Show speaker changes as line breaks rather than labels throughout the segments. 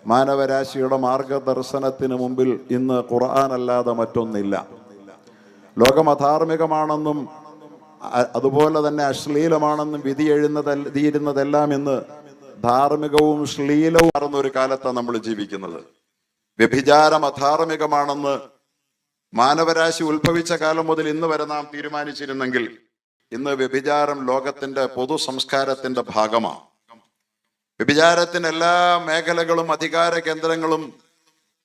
മാനവരാശിയുടെ മാർഗദർശനത്തിന് മുമ്പിൽ ഇന്ന് ഖുർആൻ അല്ലാതെ മറ്റൊന്നില്ല. ലോകം അധാർമികമാണെന്നും അതുപോലെ തന്നെ അശ്ലീലമാണെന്നും വിധി എഴുതുന്നതെല്ലാം ഇന്ന് ധാർമ്മികവും ശ്ലീലവും മാറുന്ന ഒരു കാലത്താണ് നമ്മൾ ജീവിക്കുന്നത്. വ്യഭിചാരം അധാർമികമാണെന്ന് മാനവരാശി ഉത്ഭവിച്ച കാലം മുതൽ ഇന്ന് വരെ നാം തീരുമാനിച്ചിരുന്നെങ്കിൽ ഇന്ന് വ്യഭിചാരം ലോകത്തിന്റെ പൊതു സംസ്കാരത്തിന്റെ ഭാഗമാണ്. വ്യഭിചാരത്തിന് എല്ലാ മേഖലകളും അധികാര കേന്ദ്രങ്ങളും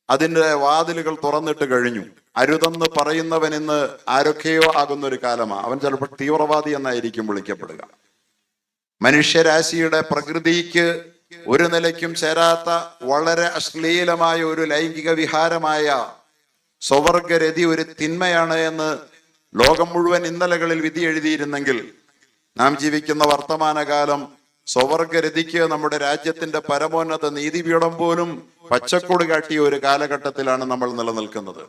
അതിൻ്റെ വാതിലുകൾ തുറന്നിട്ട് കഴിഞ്ഞു. അരുതെന്ന് പറയുന്നവൻ ഇന്ന് ആരൊക്കെയോ ആകുന്ന ഒരു കാലമാണ്. അവൻ ചിലപ്പോൾ തീവ്രവാദി എന്നായിരിക്കും വിളിക്കപ്പെടുക. മനുഷ്യരാശിയുടെ പ്രകൃതിക്ക് ഒരു നിലയ്ക്കും ചേരാത്ത വളരെ അശ്ലീലമായ ഒരു ലൈംഗിക വിഹാരമായ സ്വവർഗരതി ഒരു തിന്മയാണ് എന്ന് ലോകം മുഴുവൻ ഇന്നലകളിൽ വിധി എഴുതിയിരുന്നെങ്കിൽ നാം ജീവിക്കുന്ന വർത്തമാനകാലം സ്വവർഗരതിക്ക് നമ്മുടെ രാജ്യത്തിന്റെ പരമോന്നത നീതിപീഠം പോലും പച്ചക്കൊടി കാട്ടിയ ഒരു കാലഘട്ടത്തിലാണ് നമ്മൾ നിലനിൽക്കുന്നത്.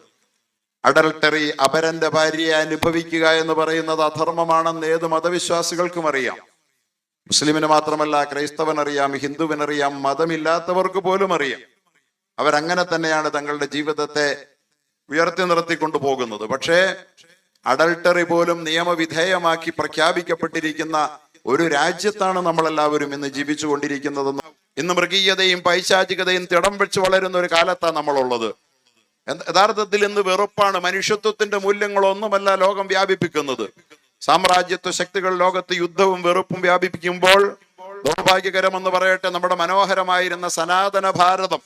അഡൽട്ടറി, അപരന്റെ ഭാര്യയെ അനുഭവിക്കുക എന്ന് പറയുന്നത് അധർമ്മമാണെന്ന് ഏത് മതവിശ്വാസികൾക്കും അറിയാം. മുസ്ലിമിന് മാത്രമല്ല, ക്രൈസ്തവനറിയാം, ഹിന്ദുവിനറിയാം, മതമില്ലാത്തവർക്ക് പോലും അറിയാം. അവരങ്ങനെ തന്നെയാണ് തങ്ങളുടെ ജീവിതത്തെ ഉയർത്തി നിർത്തിക്കൊണ്ടു പോകുന്നത്. പക്ഷേ അഡൽട്ടറി പോലും നിയമവിധേയമാക്കി പ്രഖ്യാപിക്കപ്പെട്ടിരിക്കുന്ന ഒരു രാജ്യത്താണ് നമ്മളെല്ലാവരും ഇന്ന് ജീവിച്ചു കൊണ്ടിരിക്കുന്നതെന്ന്. ഇന്ന് മൃഗീയതയും പൈശാചികതയും തിടം വെച്ച് വളരുന്ന ഒരു കാലത്താണ് നമ്മളുള്ളത്. യഥാർത്ഥത്തിൽ ഇന്ന് വെറുപ്പാണ്. മനുഷ്യത്വത്തിന്റെ മൂല്യങ്ങളൊന്നുമല്ല ലോകം വ്യാപിപ്പിക്കുന്നത്. സാമ്രാജ്യത്വ ശക്തികൾ ലോകത്ത് യുദ്ധവും വെറുപ്പും വ്യാപിപ്പിക്കുമ്പോൾ ദൗർഭാഗ്യകരമെന്ന് പറയട്ടെ, നമ്മുടെ മനോഹരമായിരുന്ന സനാതന ഭാരതം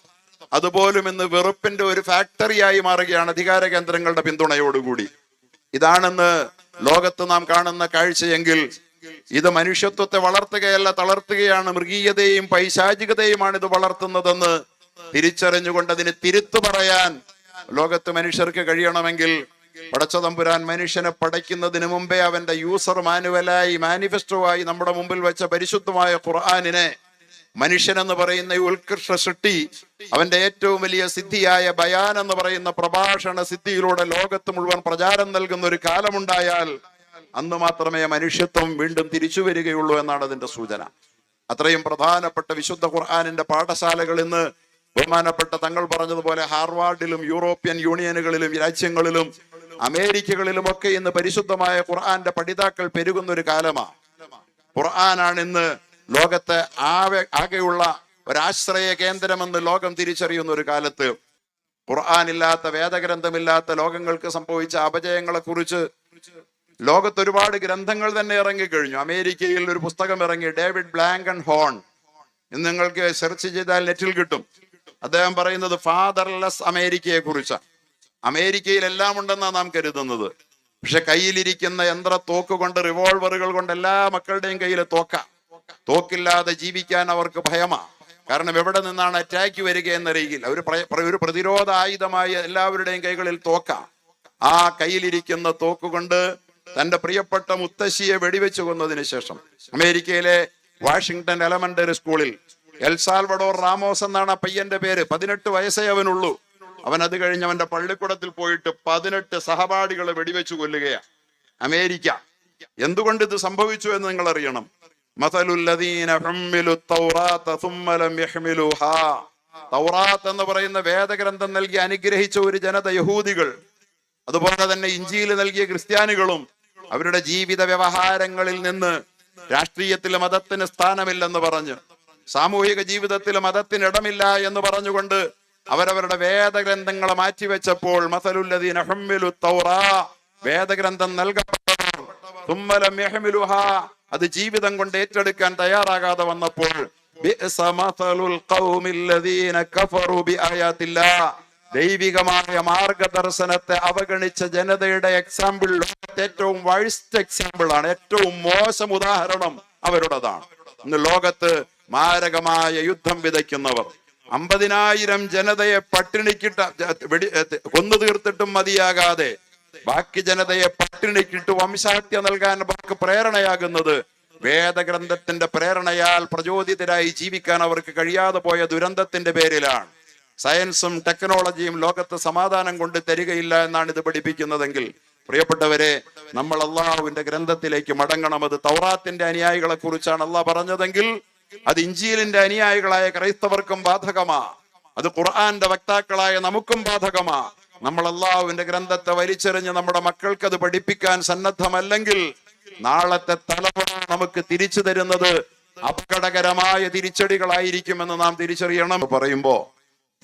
അതുപോലും ഇന്ന് വെറുപ്പിന്റെ ഒരു ഫാക്ടറിയായി മാറുകയാണ് അധികാര കേന്ദ്രങ്ങളുടെ പിന്തുണയോടുകൂടി. ഇതാണെന്ന് ലോകത്ത് നാം കാണുന്ന കാഴ്ചയെങ്കിൽ ഇത് മനുഷ്യത്വത്തെ വളർത്തുകയല്ല, തളർത്തുകയാണ്. മൃഗീയതയും പൈശാചികതയുമാണ് ഇത് വളർത്തുന്നതെന്ന് തിരിച്ചറിഞ്ഞുകൊണ്ട് അതിന് തിരുത്തു പറയാൻ ലോകത്ത് മനുഷ്യർക്ക് കഴിയണമെങ്കിൽ പടച്ചതമ്പുരാൻ മനുഷ്യനെ പടയ്ക്കുന്നതിന് മുമ്പേ അവന്റെ യൂസർ മാനുവലായി, മാനിഫെസ്റ്റോവായി നമ്മുടെ മുമ്പിൽ വെച്ച പരിശുദ്ധമായ ഖുർആനിനെ മനുഷ്യൻ എന്ന് പറയുന്ന ഈ ഉത്കൃഷ്ട സൃഷ്ടി അവന്റെ ഏറ്റവും വലിയ സിദ്ധിയായ ബയാൻ എന്ന് പറയുന്ന പ്രഭാഷണ സിദ്ധിയിലൂടെ ലോകത്ത് മുഴുവൻ പ്രചാരം നൽകുന്ന ഒരു കാലമുണ്ടായാൽ അന്ന് മാത്രമേ മനുഷ്യത്വം വീണ്ടും തിരിച്ചു വരികയുള്ളൂ എന്നാണ് അതിന്റെ സൂചന. അത്രയും പ്രധാനപ്പെട്ട വിശുദ്ധ ഖുർആനിന്റെ പാഠശാലകൾ ഇന്ന് ബഹുമാനപ്പെട്ട തങ്ങൾ പറഞ്ഞതുപോലെ ഹാർവാർഡിലും യൂറോപ്യൻ യൂണിയനുകളിലും രാജ്യങ്ങളിലും അമേരിക്കകളിലും ഒക്കെ ഇന്ന് പരിശുദ്ധമായ ഖുർആന്റെ പഠിതാക്കൾ പെരുകുന്ന ഒരു കാലമാണ്. ഖുർആനാണ് ഇന്ന് ലോകത്തെ ആകെയുള്ള ഒരാശ്രയ കേന്ദ്രമെന്ന് ലോകം തിരിച്ചറിയുന്ന ഒരു കാലത്ത് ഖുർആനില്ലാത്ത, വേദഗ്രന്ഥമില്ലാത്ത ലോകങ്ങൾക്ക് സംഭവിച്ച അപജയങ്ങളെ കുറിച്ച് ലോകത്ത് ഒരുപാട് ഗ്രന്ഥങ്ങൾ തന്നെ ഇറങ്ങിക്കഴിഞ്ഞു. അമേരിക്കയിൽ ഒരു പുസ്തകം ഇറങ്ങി, ഡേവിഡ് ബ്ലാങ്കൻ ഹോൺ. ഇന്ന് നിങ്ങൾക്ക് സെർച്ച് ചെയ്താൽ നെറ്റിൽ കിട്ടും. അദ്ദേഹം പറയുന്നത് ഫാദർലെസ് അമേരിക്കയെ കുറിച്ചാണ്. അമേരിക്കയിൽ എല്ലാം ഉണ്ടെന്നാണ് നാം കരുതുന്നത്. പക്ഷെ കയ്യിലിരിക്കുന്ന യന്ത്ര തോക്ക് കൊണ്ട്, റിവോൾവറുകൾ കൊണ്ട് എല്ലാ മക്കളുടെയും കയ്യിൽ തോക്കില്ലാതെ ജീവിക്കാൻ അവർക്ക് ഭയമാണ്. കാരണം എവിടെ നിന്നാണ് അറ്റാക്ക് വരിക എന്നറിയില്ല. ഒരു പ്രതിരോധ ആയുധമായി എല്ലാവരുടെയും കൈകളിൽ ആ കയ്യിലിരിക്കുന്ന തോക്കുകൊണ്ട് തന്റെ പ്രിയപ്പെട്ട മുത്തശ്ശിയെ വെടിവെച്ചു കൊന്നതിന് ശേഷം അമേരിക്കയിലെ വാഷിംഗ്ടൺ എലമെന്ററി സ്കൂളിൽ എൽസാൽവഡോർ റാമോസ് എന്നാണ് ആ പയ്യന്റെ പേര്. 18 വയസ്സേ അവനുള്ളൂ. അവൻ അത് കഴിഞ്ഞ് അവന്റെ പള്ളിക്കൂടത്തിൽ പോയിട്ട് 18 സഹപാഠികളെ വെടിവെച്ചു കൊല്ലുകയാണ്. അമേരിക്ക. എന്തുകൊണ്ട് ഇത് സംഭവിച്ചു എന്ന് നിങ്ങൾ അറിയണം. തൗറാത്ത് എന്ന് പറയുന്ന വേദഗ്രന്ഥം നൽകി അനുഗ്രഹിച്ച ഒരു ജനത യഹൂദികൾ, അതുപോലെ തന്നെ ഇഞ്ചീൽ നൽകിയ ക്രിസ്ത്യാനികളും അവരുടെ ജീവിത വ്യവഹാരങ്ങളിൽ നിന്ന് രാഷ്ട്രീയത്തിൽ മതത്തിന് സ്ഥാനമില്ലെന്ന് പറഞ്ഞ്, സാമൂഹിക ജീവിതത്തിൽ മതത്തിന് ഇടമില്ല എന്ന് പറഞ്ഞുകൊണ്ട് അവരവരുടെ വേദഗ്രന്ഥങ്ങളെ മാറ്റിവെച്ചപ്പോൾ മസലുല്ലദീന ഹുമ്മിലു തൗറാ, വേദഗ്രന്ഥം നൽകപ്പെട്ടവർ തുമ്മലം യഹ്മിലുഹാ, അത് ജീവിതം കൊണ്ട് ഏറ്റെടുക്കാൻ തയ്യാറാകാതെ വന്നപ്പോൾ ബിഅസ മസലുൽ ഖൗമില്ലദീന കഫറു ബിആയാത്തില്ലാഹ്, ദൈവികമായ മാർഗദർശനത്തെ അവഗണിച്ച ജനതയുടെ എക്സാമ്പിൾ ലോകത്തെ ഏറ്റവും വേഴ്സ്റ്റ് എക്സാമ്പിൾ ആണ്. ഏറ്റവും മോശം ഉദാഹരണം അവരുടേതാണ്. ഇന്ന് ലോകത്ത് മാരകമായ യുദ്ധം വിതയ്ക്കുന്നവർ, 50,000 ജനതയെ പട്ടിണിക്കിട്ട കൊന്നു തീർത്തിട്ടും മതിയാകാതെ ബാക്കി ജനതയെ പട്ടിണിക്കിട്ട് വംശഹത്യ നൽകാൻ അവർക്ക് പ്രേരണയാകുന്നത് വേദഗ്രന്ഥത്തിന്റെ പ്രേരണയാൽ പ്രചോദിതരായി ജീവിക്കാൻ അവർക്ക് കഴിയാതെ പോയ ദുരന്തത്തിന്റെ പേരിലാണ്. സയൻസും ടെക്നോളജിയും ലോകത്ത് സമാധാനം കൊണ്ട് തരികയില്ല എന്നാണ് ഇത് പഠിപ്പിക്കുന്നതെങ്കിൽ, പ്രിയപ്പെട്ടവരെ, നമ്മൾ അള്ളാഹുവിന്റെ ഗ്രന്ഥത്തിലേക്ക് മടങ്ങണം. അത് തൗറാത്തിന്റെ അനുയായികളെ കുറിച്ചാണ് അള്ളാഹ് പറഞ്ഞതെങ്കിൽ അത് ഇഞ്ചീലിന്റെ അനുയായികളായ ക്രൈസ്തവർക്കും ബാധകമാ. അത് ഖുർആന്റെ വക്താക്കളായ നമുക്കും ബാധകമാ. നമ്മൾ അള്ളാഹുവിന്റെ ഗ്രന്ഥത്തെ വലിച്ചെറിഞ്ഞ് നമ്മുടെ മക്കൾക്ക് അത് പഠിപ്പിക്കാൻ സന്നദ്ധമല്ലെങ്കിൽ നാളത്തെ തലമുറ നമുക്ക് തിരിച്ചു തരുന്നത് അപകടകരമായ തിരിച്ചടികളായിരിക്കുമെന്ന് നാം തിരിച്ചറിയണം. പറയുമ്പോ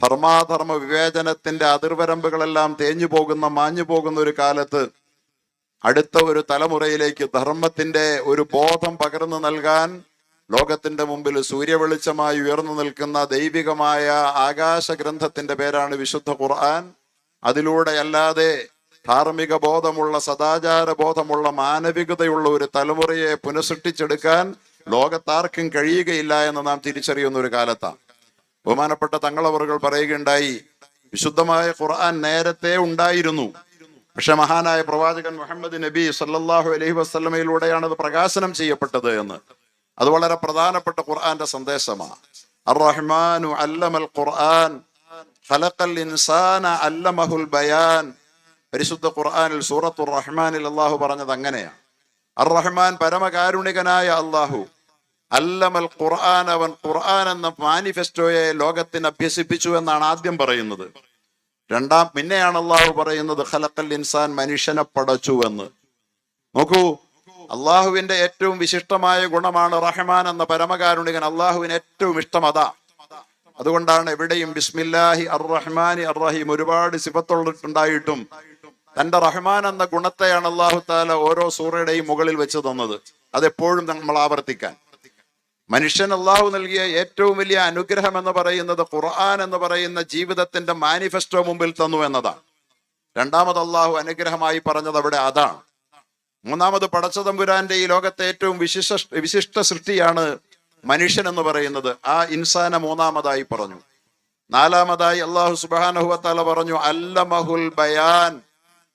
ധർമാധർമ്മ വിവേചനത്തിന്റെ അതിർവരമ്പുകളെല്ലാം തേഞ്ഞു പോകുന്ന മാഞ്ഞു പോകുന്ന ഒരു കാലത്ത് അടുത്ത ഒരു തലമുറയിലേക്ക് ധർമ്മത്തിന്റെ ഒരു ബോധം പകർന്നു നൽകാൻ ലോകത്തിന്റെ മുമ്പിൽ സൂര്യവെളിച്ചമായി ഉയർന്നു നിൽക്കുന്ന ദൈവികമായ ആകാശ ഗ്രന്ഥത്തിന്റെ പേരാണ് വിശുദ്ധ ഖുർആൻ. അതിലൂടെ അല്ലാതെ ധാർമ്മിക ബോധമുള്ള, സദാചാര ബോധമുള്ള, മാനവികതയുള്ള ഒരു തലമുറയെ പുനഃസൃഷ്ടിച്ചെടുക്കാൻ ലോകത്താർക്കും കഴിയുകയില്ല എന്ന് നാം തിരിച്ചറിയുന്ന ഒരു കാലത്താണ്. ബഹുമാനപ്പെട്ട തങ്ങളവറുകൾ പറയുകയുണ്ടായി, വിശുദ്ധമായ ഖുർആൻ നേരത്തെ ഉണ്ടായിരുന്നു, പക്ഷെ മഹാനായ പ്രവാചകൻ മുഹമ്മദ് നബി സല്ലല്ലാഹു അലൈഹി വസല്ലമയിലൂടെയാണ് അത് പ്രകാശനം ചെയ്യപ്പെട്ടത് എന്ന്. അത് വളരെ പ്രധാനപ്പെട്ട ഖുർആന്റെ സന്ദേശമാണ്. അർ-റഹ്മാനു അല്ലമൽ ഖുർആൻ ഖലഖൽ ഇൻസാന അല്ലമഹുൽ ബയാൻ. പരിശുദ്ധ ഖുർആനിൽ സൂറത്തുർ റഹ്മാനിൽ അല്ലാഹു പറഞ്ഞത് അങ്ങനെയാണ്. അർ-റഹ്മാൻ പരമകാരുണികനായ അല്ലാഹു, അല്ലമൽ ഖുർആൻ, അവൻ ഖുർആൻ എന്ന മാനിഫെസ്റ്റോയെ ലോകത്തിന് അഭ്യസിപ്പിച്ചു എന്നാണ് ആദ്യം പറയുന്നത്. പിന്നെയാണ് അള്ളാഹു പറയുന്നത് ഖലഖൽ ഇൻസാൻ, മനുഷ്യനെ പടച്ചു എന്ന്. നോക്കൂ, അള്ളാഹുവിന്റെ ഏറ്റവും വിശിഷ്ടമായ ഗുണമാണ് റഹ്മാൻ എന്ന പരമകാരുണികൻ. അള്ളാഹുവിന് ഏറ്റവും ഇഷ്ടം അതാ. അതുകൊണ്ടാണ് എവിടെയും ബിസ്മില്ലാഹി അർ റഹ്മാനി അർ റഹീം ഒരുപാട് സിഫത്തുണ്ടായിട്ടും തന്റെ റഹ്മാൻ എന്ന ഗുണത്തെയാണ് അള്ളാഹു താല ഓരോ സൂറയുടെയും മുകളിൽ വെച്ച് തന്നത്. അതെപ്പോഴും നമ്മൾ ആവർത്തിക്കാൻ. മനുഷ്യൻ അള്ളാഹു നൽകിയ ഏറ്റവും വലിയ അനുഗ്രഹം എന്ന് പറയുന്നത് ഖുർആൻ എന്ന് പറയുന്ന ജീവിതത്തിന്റെ മാനിഫെസ്റ്റോ മുമ്പിൽ തന്നു എന്നതാണ്. രണ്ടാമത് അള്ളാഹു അനുഗ്രഹമായി പറഞ്ഞത് അവിടെ അതാണ്. മൂന്നാമത് പടച്ചതമ്പുരാന്റെ ഈ ലോകത്തെ ഏറ്റവും വിശിഷ്ട സൃഷ്ടിയാണ് മനുഷ്യൻ എന്ന് പറയുന്നത്. ആ ഇൻസാനെ മൂന്നാമതായി പറഞ്ഞു. നാലാമതായി അള്ളാഹു സുബ്ഹാനഹു വ തആല പറഞ്ഞു അല്ലമഹുൽ ബയാൻ.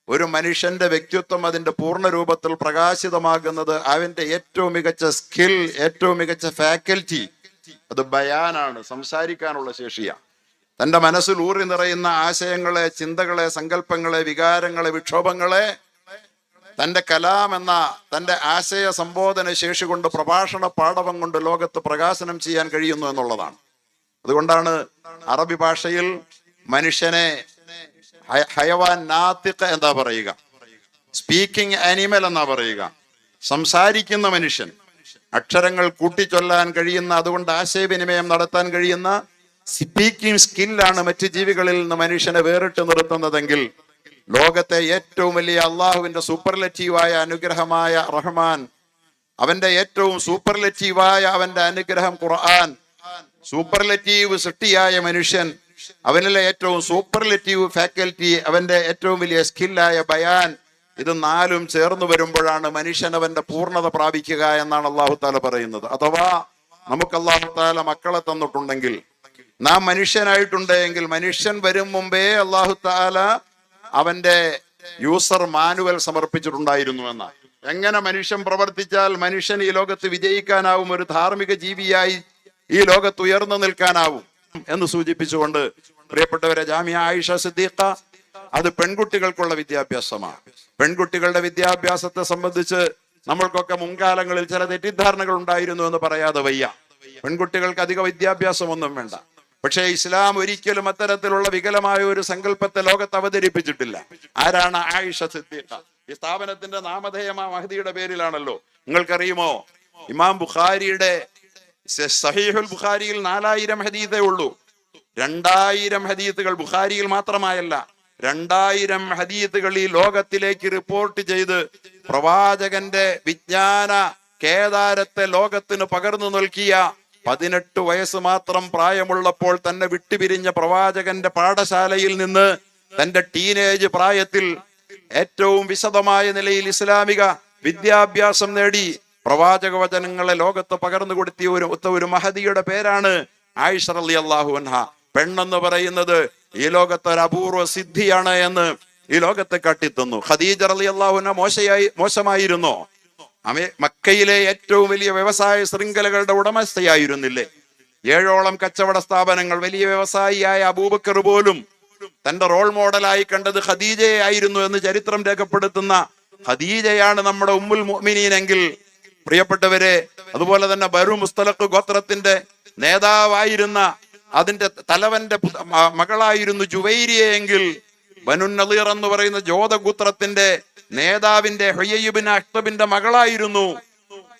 ഒരു മനുഷ്യന്റെ വ്യക്തിത്വം അതിന്റെ പൂർണ്ണ രൂപത്തിൽ പ്രകാശിതമാകുന്നത് അവന്റെ ഏറ്റവും മികച്ച സ്കിൽ, ഏറ്റവും മികച്ച ഫാക്കൽറ്റി അത് ബയാനാണ്, സംസാരിക്കാനുള്ള ശേഷിയാണ്. തന്റെ മനസ്സിൽ ഊറി നിറയുന്ന ആശയങ്ങളെ, ചിന്തകളെ, സങ്കല്പങ്ങളെ, വികാരങ്ങളെ, വിക്ഷോഭങ്ങളെ തന്റെ കലാം എന്ന തന്റെ ആശയ സംബോധന ശേഷി കൊണ്ട്, പ്രഭാഷണ പാടവം കൊണ്ട് ലോകത്ത് പ്രകാശനം ചെയ്യാൻ കഴിയുന്നു എന്നുള്ളതാണ്. അതുകൊണ്ടാണ് അറബി ഭാഷയിൽ മനുഷ്യനെ ഹയവാൻ നാത്തിഖ് എന്താ പറയുക, സ്പീക്കിംഗ് ആനിമൽ എന്നാ പറയുക. സംസാരിക്കുന്ന മനുഷ്യൻ, അക്ഷരങ്ങൾ കൂട്ടിച്ചൊല്ലാൻ കഴിയുന്ന, അതുകൊണ്ട് ആശയവിനിമയം നടത്താൻ കഴിയുന്ന സ്പീക്കിംഗ് സ്കില്ലാണ് മറ്റു ജീവികളിൽ നിന്ന് മനുഷ്യനെ വേറിട്ട് നിർത്തുന്നതെങ്കിൽ ലോകത്തെ ഏറ്റവും വലിയ അള്ളാഹുവിന്റെ സൂപ്പർലെറ്റീവായ അനുഗ്രഹമായ റഹ്മാൻ, അവന്റെ ഏറ്റവും സൂപ്പർലെറ്റീവായ അവന്റെ അനുഗ്രഹം ഖുർആൻ, സൂപ്പർലെറ്റീവ് സൃഷ്ടിയായ മനുഷ്യൻ, അവനിലെ ഏറ്റവും സൂപ്പർലെറ്റീവ് ഫാക്കൽറ്റി, അവന്റെ ഏറ്റവും വലിയ സ്കില്ലായ ബയാൻ, ഇത് നാലും ചേർന്ന് വരുമ്പോഴാണ് മനുഷ്യൻ അവന്റെ പൂർണ്ണത പ്രാപിക്കുക എന്നാണ് അള്ളാഹു താല പറയുന്നത്. അഥവാ നമുക്ക് അള്ളാഹു താല മക്കളെ തന്നിട്ടുണ്ടെങ്കിൽ, നാം മനുഷ്യനായിട്ടുണ്ടെങ്കിൽ, മനുഷ്യൻ വരും മുമ്പേ അള്ളാഹു താല അവന്റെ യൂസർ മാനുവൽ സമർപ്പിച്ചിട്ടുണ്ടായിരുന്നു എന്ന. എങ്ങനെ മനുഷ്യൻ പ്രവർത്തിച്ചാൽ മനുഷ്യൻ ഈ ലോകത്ത് വിജയിക്കാനാവും, ഒരു ധാർമ്മിക ജീവിയായി ഈ ലോകത്ത് ഉയർന്നു നിൽക്കാനാവും എന്ന് സൂചിപ്പിച്ചുകൊണ്ട് പ്രിയപ്പെട്ടവരെ, ജാമിയ ആയിഷ സിദ്ദീഖ അത് പെൺകുട്ടികൾക്കുള്ള വിദ്യാഭ്യാസമാണ്. പെൺകുട്ടികളുടെ വിദ്യാഭ്യാസത്തെ സംബന്ധിച്ച് നമ്മൾക്കൊക്കെ മുൻകാലങ്ങളിൽ ചില തെറ്റിദ്ധാരണകൾ ഉണ്ടായിരുന്നു എന്ന് പറയാതെ വയ്യ. പെൺകുട്ടികൾക്ക് അധിക വിദ്യാഭ്യാസമൊന്നും വേണ്ട. പക്ഷേ ഇസ്ലാം ഒരിക്കലും അത്തരത്തിലുള്ള വികലമായ ഒരു സങ്കല്പത്തെ ലോകത്ത് അവതരിപ്പിച്ചിട്ടില്ല. ആരാണ് ആയിഷ സിദ്ദീഖ? ഈ സ്ഥാപനത്തിന്റെ നാമധേയം ആ മഹദിയുടെ പേരിലാണല്ലോ. നിങ്ങൾക്കറിയുമോ, ഇമാം ബുഖാരിയുടെ സഹീഹുൽ ബുഖാരിയിൽ 4000 ഹദീസേ ഉള്ളൂ. 2000 ഹദീസുകൾ ബുഖാരിയിൽ മാത്രമായല്ല, 2000 ഹദീസുകൾ ഈ ലോകത്തിലേക്ക് റിപ്പോർട്ട് ചെയ്ത് പ്രവാചകന്റെ വിജ്ഞാന കേദാരത്തെ ലോകത്തിന് പകർന്നു നൽകിയ 18 വയസ്സ് മാത്രം പ്രായമുള്ളപ്പോൾ തന്നെ വിട്ടുപിരിഞ്ഞ പ്രവാചകന്റെ പാഠശാലയിൽ നിന്ന് തന്റെ ടീനേജ് പ്രായത്തിൽ ഏറ്റവും വിശദമായ നിലയിൽ ഇസ്ലാമിക വിദ്യാഭ്യാസം നേടി പ്രവാചക വചനങ്ങളെ ലോകത്ത് പകർന്നു കൊടുത്തിയ ഒരു മഹദിയുടെ പേരാണ് ആയിഷ റളിയല്ലാഹു അൻഹ. പെണ്ണെന്ന് പറയുന്നത് ഈ ലോകത്തെ ഒരു അപൂർവ സിദ്ധിയാണ് എന്ന് ഈ ലോകത്തെ കാട്ടിത്തന്നു. ഖദീജ റളിയല്ലാഹു അൻഹ മോശമായിരുന്നോ? മക്കയിലെ ഏറ്റവും വലിയ വ്യവസായ ശൃംഖലകളുടെ ഉടമസ്ഥയായിരുന്നില്ലേ? 7ഓളം കച്ചവട സ്ഥാപനങ്ങൾ, വലിയ വ്യവസായിയായ അബൂബക്കർ പോലും തന്റെ റോൾ മോഡലായി കണ്ടത് ഖദീജയെ ആയിരുന്നു എന്ന് ചരിത്രം രേഖപ്പെടുത്തുന്ന ഖദീജയാണ് നമ്മുടെ ഉമ്മുൽ മുഅ്മിനീൻ എങ്കിൽ പ്രിയപ്പെട്ടവരെ, അതുപോലെ തന്നെ ബനു മുസ്തലഖ് ഗോത്രത്തിന്റെ നേതാവായിരുന്ന അതിന്റെ തലവന്റെ മകളായിരുന്നു ജുവൈരിയ എങ്കിൽ ബനു നളീർ എന്ന് പറയുന്ന ജോതഗോത്രത്തിന്റെ നേതാവിന്റെ ഹുയയ് ഇബ്നു അഖ്തബിന്റെ മകളായിരുന്നു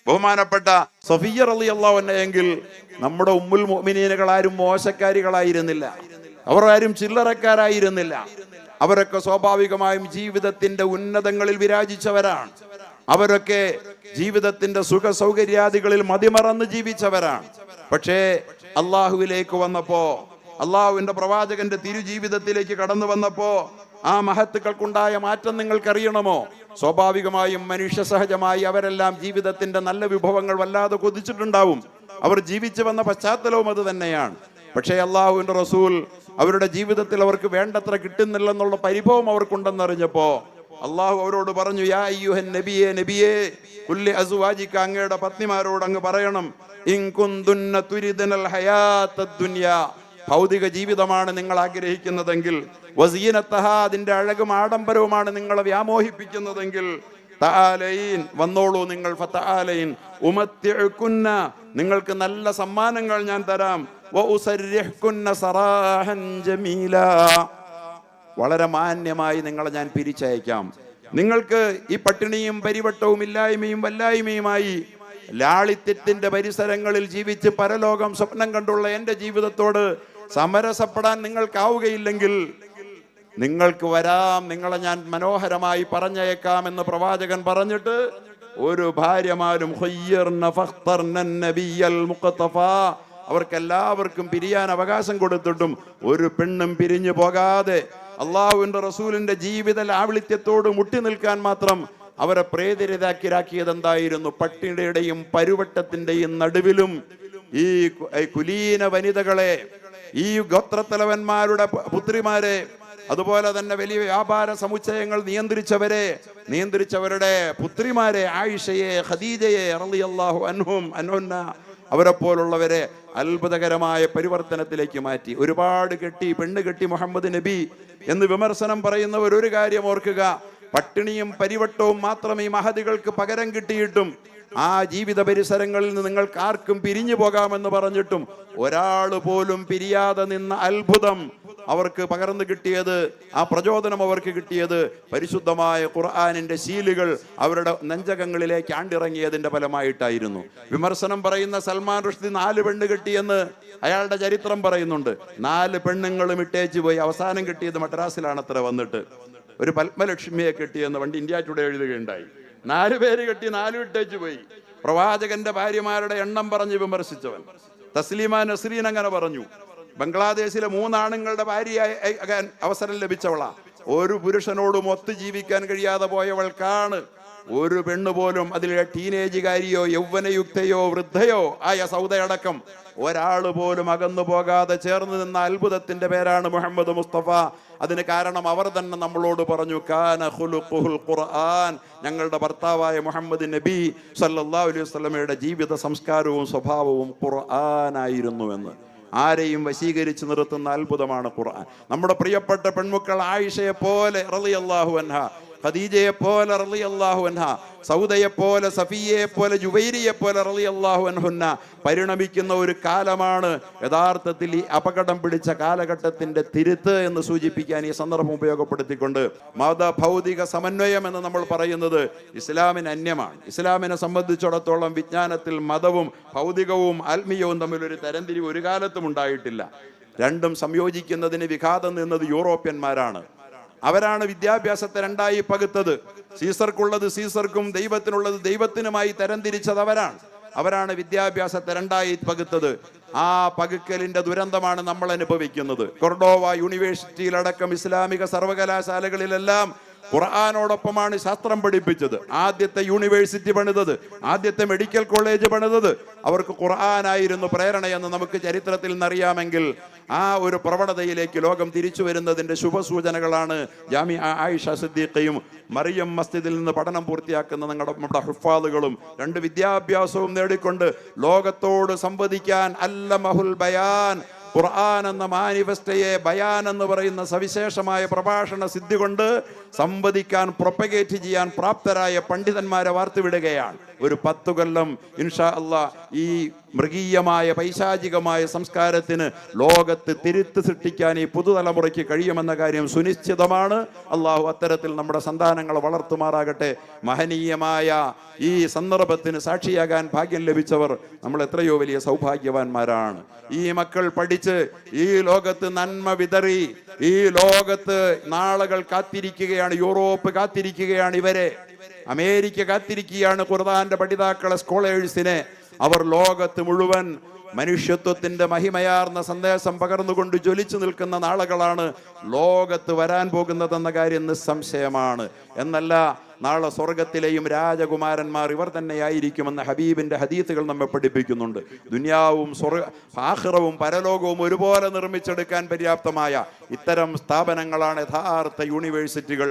ബഹുമാനപ്പെട്ട സഫിയ്യ റളിയല്ലാഹു അൻഹ എങ്കിൽ നമ്മുടെ ഉമ്മുൽ മുഅ്മിനീനുകൾ ആരും മോശക്കാരികളായിരുന്നില്ല, അവർ ആരും ചില്ലറക്കാരായിരുന്നില്ല. അവരൊക്കെ സ്വാഭാവികമായും ജീവിതത്തിന്റെ ഉന്നതങ്ങളിൽ വിരാജിച്ചവരാണ്. അവരൊക്കെ ജീവിതത്തിന്റെ സുഖ സൗകര്യാദികളിൽ മതിമറന്ന് ജീവിച്ചവരാണ്. പക്ഷേ അള്ളാഹുവിലേക്ക് വന്നപ്പോ, അള്ളാഹുവിന്റെ പ്രവാചകന്റെ തിരുജീവിതത്തിലേക്ക് കടന്നു വന്നപ്പോ ആ മഹത്തുക്കൾക്കുണ്ടായ മാറ്റം നിങ്ങൾക്കറിയണമോ? സ്വാഭാവികമായും മനുഷ്യ സഹജമായി അവരെല്ലാം ജീവിതത്തിന്റെ നല്ല വിഭവങ്ങൾ വല്ലാതെ കൊതിച്ചിട്ടുണ്ടാവും. അവർ ജീവിച്ചു വന്ന പശ്ചാത്തലവും അത് തന്നെയാണ്. പക്ഷേ അള്ളാഹുവിന്റെ റസൂൽ അവരുടെ ജീവിതത്തിൽ അവർക്ക് വേണ്ടത്ര കിട്ടുന്നില്ലെന്നുള്ള പരിഭവം അവർക്കുണ്ടെന്നറിഞ്ഞപ്പോ അള്ളാഹു അവരോട് പറഞ്ഞു, യാ അയ്യുഹൻ നബിയേ, നബിയേ കുല്ലി അസ്വാജിക, അങ്ങയുടെ പത്നിമാരോട് അങ്ങ് പറയണം, ഇൻ കുന്തുന്ന തുരിദനൽ ഹയാത്തദ് ദുനിയാ, ഭൗതിക ജീവിതമാണ് നിങ്ങൾ ആഗ്രഹിക്കുന്നതെങ്കിൽ, വസീനത്തഹ, അതിന്റെ അഴകും ആഡംബരവുമാണ് നിങ്ങളെ വ്യാമോഹിപ്പിക്കുന്നതെങ്കിൽ, തആലൈൻ, വന്നോളൂ നിങ്ങൾ, ഫതആലൈൻ ഉമത്തിഉകുന്ന, നിങ്ങൾക്ക് നല്ല സമ്മാനങ്ങൾ ഞാൻ തരാം, വഉസരിഹ്കുന്ന സറാഹൻ ജമീലാ, വളരെ മാന്യമായി നിങ്ങളെ ഞാൻ പിരിച്ചയക്കാം. നിങ്ങൾക്ക് ഈ പട്ടിണിയും പരിവട്ടവും ഇല്ലായ്മയും വല്ലായ്മയുമായി ലാളിത്യത്തിന്റെ പരിസരങ്ങളിൽ ജീവിച്ച് പരലോകം സ്വപ്നം കണ്ടുള്ള എൻ്റെ ജീവിതത്തോട് സമരസപ്പെടാൻ നിങ്ങൾക്കാവുകയില്ലെങ്കിൽ നിങ്ങൾക്ക് വരാം, നിങ്ങളെ ഞാൻ മനോഹരമായി പറഞ്ഞയക്കാം എന്ന് പ്രവാചകൻ പറഞ്ഞിട്ട് ഒരു ഭാര്യമാരും അവർക്കെല്ലാവർക്കും പിരിയാൻ അവകാശം കൊടുത്തിട്ടും ഒരു പെണ്ണും പിരിഞ്ഞു പോകാതെ അള്ളാഹുവിന്റെ റസൂലിന്റെ ജീവിത ലാളിത്യത്തോട് മുട്ടി നിൽക്കാൻ മാത്രം അവരെ പ്രേരിതരാക്കിയത് എന്തായിരുന്നു? പട്ടിണിയുടെയും പരുവട്ടത്തിന്റെയും നടുവിലും ഈ കുലീന വനിതകളെ, ഈ ഗോത്രത്തലവന്മാരുടെ പുത്രിമാരെ, അതുപോലെ തന്നെ വലിയ വ്യാപാര സമുച്ചയങ്ങൾ നിയന്ത്രിച്ചവരുടെ പുത്രിമാരെ, ആയിഷയെ, ഖദീജയെ റളിയല്ലാഹു അൻഹുന്ന, അവരെ പോലുള്ളവരെ അത്ഭുതകരമായ പരിവർത്തനത്തിലേക്ക് മാറ്റി. ഒരുപാട് പെണ്ണ് കെട്ടി മുഹമ്മദ് നബി എന്ന് വിമർശനം പറയുന്നവർ ഒരു കാര്യം ഓർക്കുക, പട്ടിണിയും പരിവട്ടവും മാത്രം ഈ മഹദികൾക്ക് പകരം കിട്ടിയിട്ടും ആ ജീവിത പരിസരങ്ങളിൽ നിന്ന് നിങ്ങൾക്ക് ആർക്കും പിരിഞ്ഞു പോകാമെന്ന് പറഞ്ഞിട്ടും ഒരാൾ പോലും പിരിയാതെ നിന്ന അത്ഭുതം അവർക്ക് പകർന്നു കിട്ടിയത്, ആ പ്രചോദനം അവർക്ക് കിട്ടിയത് പരിശുദ്ധമായ ഖുർആനിന്റെ ശീലുകൾ അവരുടെ നെഞ്ചകങ്ങളിലേക്ക് ആണ്ടിറങ്ങിയതിന്റെ ഫലമായിട്ടായിരുന്നു. വിമർശനം പറയുന്ന സൽമാൻ റുഷ്ദി 4 പെണ്ണ് കിട്ടിയെന്ന് അയാളുടെ ചരിത്രം പറയുന്നുണ്ട്. 4 പെണ്ണുങ്ങളും ഇട്ടേച്ചു പോയി. അവസാനം കിട്ടിയത് മദ്രാസിലാണ് അത്ര വന്നിട്ട് ഒരു പത്മലക്ഷ്മിയെ കെട്ടിയെന്ന് പണ്ട് ഇന്ത്യ ടുഡേ എഴുതുകയുണ്ടായി. 4 പേര് കെട്ടി 4 ഇട്ടേച്ചു പോയി. പ്രവാചകന്റെ ഭാര്യമാരുടെ എണ്ണം പറഞ്ഞ് വിമർശിച്ചവൻ തസ്ലീമ നസ്രീൻ അങ്ങനെ പറഞ്ഞു. ബംഗ്ലാദേശിലെ 3 ആണുങ്ങളുടെ ഭാര്യയാകാൻ അവസരം ലഭിച്ചവളാ. ഒരു പുരുഷനോടും ഒത്തു ജീവിക്കാൻ കഴിയാതെ പോയവൾക്കാണ് ഒരു പെണ്ണ് പോലും, അതിലെ ടീനേജുകാരിയോ യൗവനയുക്തയോ വൃദ്ധയോ ആയ സൗദയടക്കം ഒരാൾ പോലും അകന്നു പോകാതെ ചേർന്ന് നിന്ന അത്ഭുതത്തിന്റെ പേരാണ് മുഹമ്മദ് മുസ്തഫ. അതിന് കാരണം അവർ തന്നെ നമ്മളോട് പറഞ്ഞു, കാന ഖുലുഖുൽ ഖുർആൻ, ഞങ്ങളുടെ ഭർത്താവായ മുഹമ്മദ് നബി സല്ലല്ലാഹു അലൈഹി വസല്ലമയുടെ ജീവിത സംസ്കാരവും സ്വഭാവവും ഖുർആനായിരുന്നു എന്ന്. ആരെയും വശീകരിച്ച് നിർത്തുന്ന അത്ഭുതമാണ് ഖുർആൻ. നമ്മുടെ പ്രിയപ്പെട്ട പെൺമക്കൾ ആയിഷയെ പോലെ റളിയല്ലാഹു അൻഹ, ഖദീജയെ പോലെ റളിയല്ലാഹു അൻഹ, സൗദയെ പോലെ, സഫിയയെ പോലെ, ജുവൈരിയെ പോലെ റളിയല്ലാഹു അൻഹുന്ന പരിണമിക്കുന്ന ഒരു കാലമാണ് യഥാർത്ഥത്തിൽ ഈ അപകടം പിടിച്ച കാലഘട്ടത്തിന്റെ തിരുത്ത് എന്ന് സൂചിപ്പിക്കാൻ ഈ സന്ദർഭം ഉപയോഗപ്പെടുത്തിക്കൊണ്ട് മതഭൗതിക സമന്വയം എന്ന് നമ്മൾ പറയുന്നത് ഇസ്ലാമിന് അന്യമാണ്. ഇസ്ലാമിനെ സംബന്ധിച്ചിടത്തോളം വിജ്ഞാനത്തിൽ മതവും ഭൗതികവും ആത്മീയവും തമ്മിലൊരു തരംതിരിവ് ഒരു കാലത്തും ഉണ്ടായിട്ടില്ല. രണ്ടും സംയോജിക്കുന്നതിന് വിഘാതം നിന്നത് യൂറോപ്യന്മാരാണ്. അവരാണ് വിദ്യാഭ്യാസത്തെ 2ആയി പകുത്തത്. സീസർക്കുള്ളത് സീസർക്കും ദൈവത്തിനുള്ളത് ദൈവത്തിനുമായി തരംതിരിച്ചത് അവരാണ് വിദ്യാഭ്യാസത്തെ 2ആയി പകുത്തത്. ആ പകുക്കലിന്റെ ദുരന്തമാണ് നമ്മൾ അനുഭവിക്കുന്നത്. കൊർഡോവ യൂണിവേഴ്സിറ്റിയിലടക്കം ഇസ്ലാമിക സർവകലാശാലകളിലെല്ലാം ഖുർആനോടൊപ്പമാണ് ശാസ്ത്രം പഠിപ്പിച്ചത്. ആദ്യത്തെ യൂണിവേഴ്സിറ്റി പണിതത്, ആദ്യത്തെ മെഡിക്കൽ കോളേജ് പണിതത് അവർക്ക് ഖുർആനായിരുന്നു പ്രേരണയെന്ന് നമുക്ക് ചരിത്രത്തിൽ നിന്നറിയാമെങ്കിൽ ആ ഒരു പ്രവണതയിലേക്ക് ലോകം തിരിച്ചു വരുന്നതിന്റെ ശുഭസൂചനകളാണ് ജാമിഅ ആയിഷ സിദ്ദീഖയും മറിയം മസ്ജിദിൽ നിന്ന് പഠനം പൂർത്തിയാക്കുന്ന നമ്മുടെ ഹുഫാദുകളും 2 വിദ്യാഭ്യാസവും നേടിക്കൊണ്ട് ലോകത്തോട് സംവദിക്കാൻ അല്ലമഹുൽ ബയാൻ, ഖുർആൻ എന്ന മാനിഫെസ്റ്റയെ ബയാൻ എന്ന് പറയുന്ന സവിശേഷമായ പ്രഭാഷണ സിദ്ധി കൊണ്ട് സംവദിക്കാൻ, പ്രൊപ്പഗേറ്റ് ചെയ്യാൻ പ്രാപ്തരായ പണ്ഡിതന്മാരെ വാർത്തുവിടുകയാണ്. ഒരു 10 കൊല്ലം ഇൻഷാ അല്ലാഹ് ഈ മൃഗീയമായ പൈശാചികമായ സംസ്കാരത്തിന് ലോകത്ത് തിരുത്ത് സൃഷ്ടിക്കാൻ ഈ പുതുതലമുറയ്ക്ക് കഴിയുമെന്ന കാര്യം സുനിശ്ചിതമാണ്. അള്ളാഹു അത്തരത്തിൽ നമ്മുടെ സന്താനങ്ങളെ വളർത്തുമാറാകട്ടെ. മഹനീയമായ ഈ സന്ദർഭത്തിന് സാക്ഷിയാകാൻ ഭാഗ്യം ലഭിച്ചവർ നമ്മൾ എത്രയോ വലിയ സൗഭാഗ്യവാന്മാരാണ്. ഈ മക്കൾ പഠിച്ച് ഈ ലോകത്ത് നന്മ വിതറി, ഈ ലോകത്ത് നാളുകൾ കാത്തിരിക്കുകയാണ്. യൂറോപ്പ് കാത്തിരിക്കുകയാണ്, ഇവരെ അമേരിക്ക കാത്തിരിക്കുകയാണ്. ഖുർആന്റെ പഠിതാക്കളെ, സ്കോളേഴ്സിനെ. അവർ ലോകത്ത് മുഴുവൻ മനുഷ്യത്വത്തിന്റെ മഹിമയാർന്ന സന്ദേശം പകർന്നുകൊണ്ട് ജ്വലിച്ചു നിൽക്കുന്ന നാളുകളാണ് ലോകത്ത് വരാൻ പോകുന്നതെന്ന കാര്യം നിസ്സംശയമാണ്. എന്നല്ല, നാളെ സ്വർഗത്തിലെയും രാജകുമാരന്മാർ ഇവർ തന്നെയായിരിക്കുമെന്ന് ഹബീബിന്റെ ഹദീസുകൾ നമ്മെ പഠിപ്പിക്കുന്നുണ്ട്. ദുനിയാവും ആഖിറവും പരലോകവും ഒരുപോലെ നിർമ്മിച്ചെടുക്കാൻ പര്യാപ്തമായ ഇത്തരം സ്ഥാപനങ്ങളാണ് യഥാർത്ഥ യൂണിവേഴ്സിറ്റികൾ.